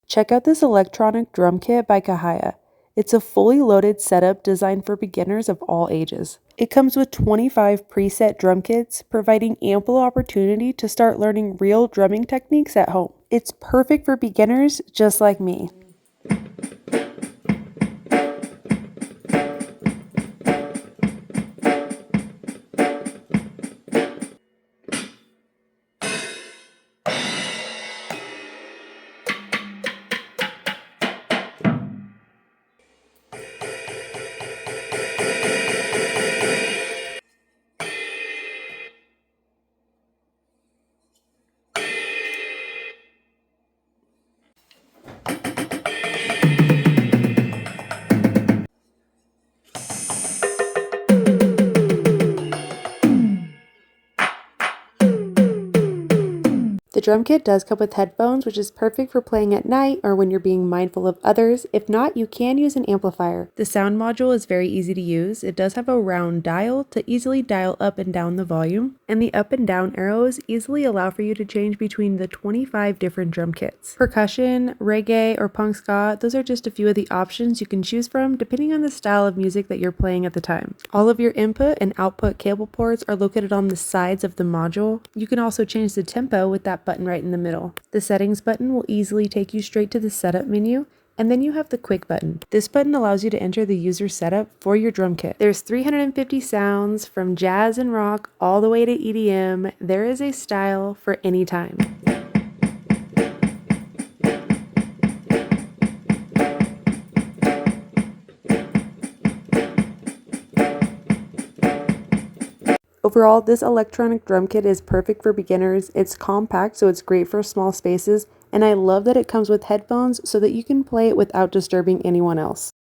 Check out this electronic drum kit by CAHAYA. It's a fully loaded setup designed for beginners of all ages. It comes with 25 preset drum kits, providing ample opportunity to start learning real drumming techniques at home. It's perfect for beginners just like me. The drum kit does come with headphones, which is perfect for playing at night or when you're being mindful of others. If not, you can use an amplifier. The sound module is very easy to use. It does have a round dial to easily dial up and down the volume, and the up and down arrows easily allow for you to change between the 25 different drum kits. Percussion, reggae, or punk ska, those are just a few of the options you can choose from depending on the style of music that you're playing at the time. All of your input and output cable ports are located on the sides of the module. You can also change the tempo with that button right in the middle. The settings button will easily take you straight to the setup menu, and then you have the quick button. This button allows you to enter the user setup for your drum kit. There's 350 sounds from jazz and rock all the way to EDM. There is a style for any time. Overall, this electronic drum kit is perfect for beginners. It's compact, so it's great for small spaces, and I love that it comes with headphones so that you can play it without disturbing anyone else.